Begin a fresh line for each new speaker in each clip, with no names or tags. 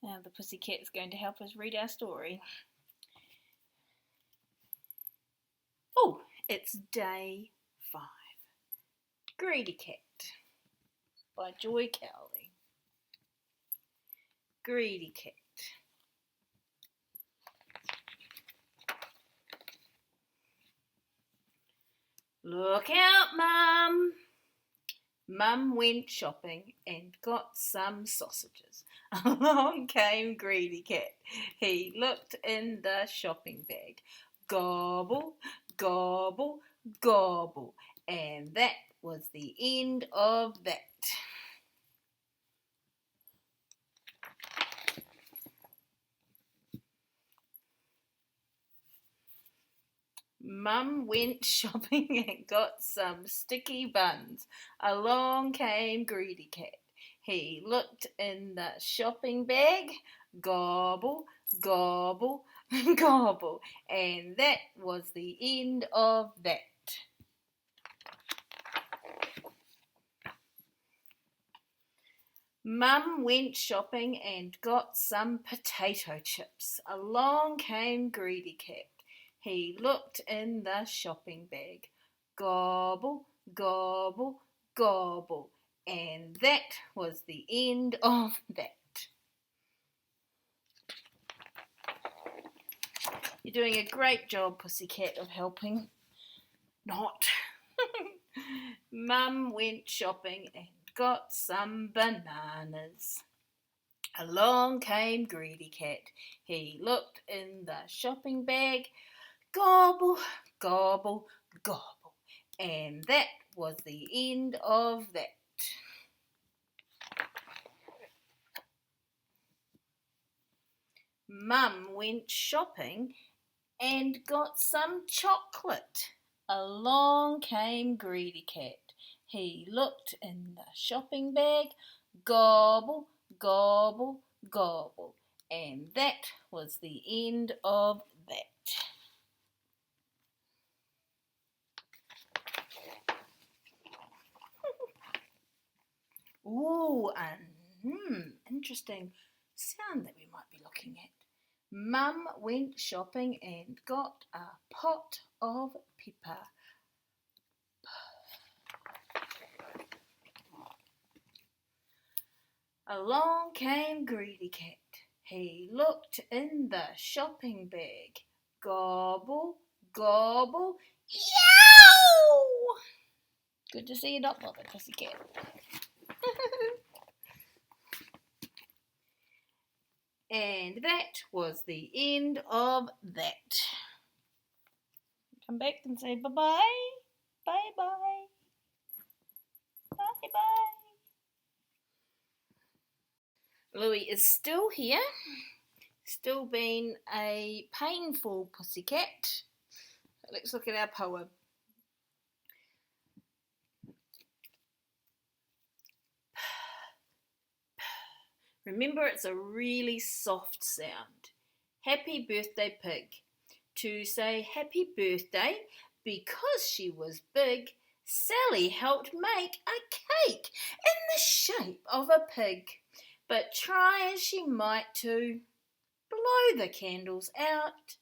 Now the Pussycat is going to help us read our story. Oh, it's day 5. Greedy Cat by Joy Cowley. Greedy Cat. Look out, Mum! Mum went shopping and got some sausages. Along came Greedy Cat. He looked in the shopping bag. Gobble, gobble, gobble. And that was the end of that. Mum went shopping and got some sticky buns. Along came Greedy Cat. He looked in the shopping bag. Gobble, gobble, gobble. And that was the end of that. Mum went shopping and got some potato chips. Along came Greedy Cat. He looked in the shopping bag. Gobble, gobble, gobble. And that was the end of that. You're doing a great job, Pussycat, of helping. Not. Mum went shopping and got some bananas. Along came Greedy Cat. He looked in the shopping bag. Gobble, gobble, gobble. And that was the end of that. Mum went shopping and got some chocolate. Along came Greedy Cat. He looked in the shopping bag. Gobble, gobble, gobble. And that was the end of that. Ooh, interesting sound that we might be looking at. Mum went shopping and got a pot of pepper. Along came Greedy Cat. He looked in the shopping bag. Gobble, gobble, yow! Good to see you not bothered, Pussycat. And that was the end of that. Come back and say bye-bye. Bye-bye. Bye-bye. Louie is still here. Still being a painful pussycat. Let's look at our poem. Remember, it's a really soft sound. Happy birthday, pig. To say happy birthday, because she was big, Sally helped make a cake in the shape of a pig. But try as she might to blow the candles out,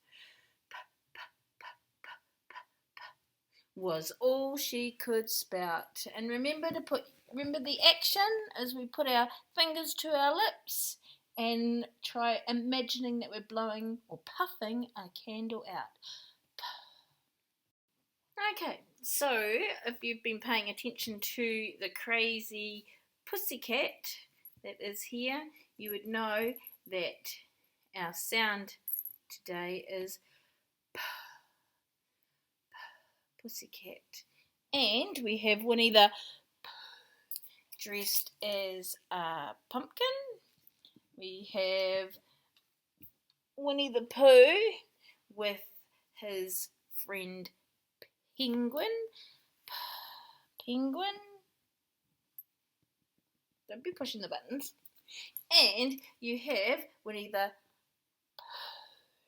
was all she could spout. And remember the action as we put our fingers to our lips and try imagining that we're blowing or puffing a candle out. Okay, so if you've been paying attention to the crazy pussycat that is here, you would know that our sound today is pussycat. And we have Winnie the dressed as a pumpkin. We have Winnie the Pooh with his friend Penguin. Penguin. Don't be pushing the buttons. And you have Winnie the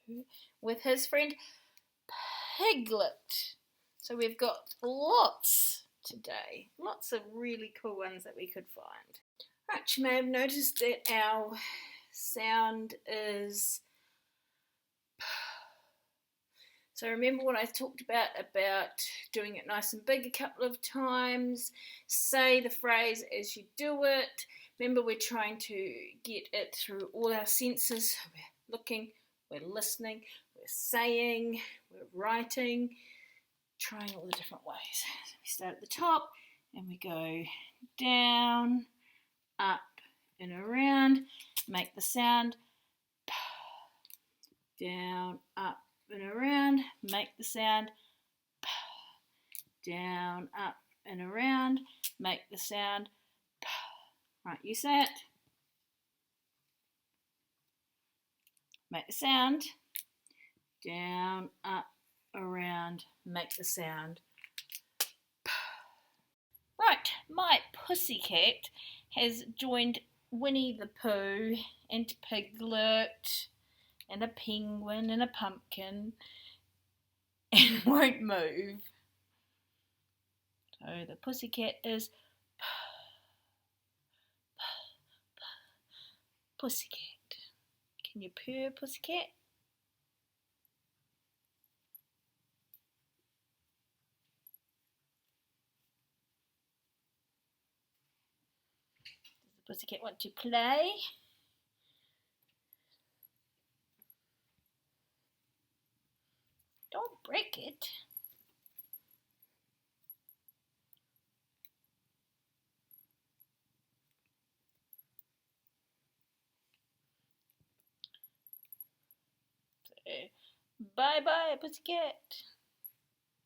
Pooh with his friend Piglet. So we've got lots today. Lots of really cool ones that we could find. Right, you may have noticed that our sound is... So remember what I talked about doing it nice and big a couple of times. Say the phrase as you do it. Remember, we're trying to get it through all our senses. We're looking, we're listening, we're saying, we're writing, trying all the different ways. So we start at the top and we go down, up and around. Make the sound. Down, up and around. Make the sound. Down, up and around. Make the sound. Right, you say it. Make the sound. Down, up, around. Make the sound. Right, my Pussycat has joined Winnie the Pooh and Piglet and a penguin and a pumpkin and won't move. So the Pussycat is Pussycat. Can you purr, Pussycat? Does the Pussycat want to play? Don't break it. So, bye-bye, Pussycat.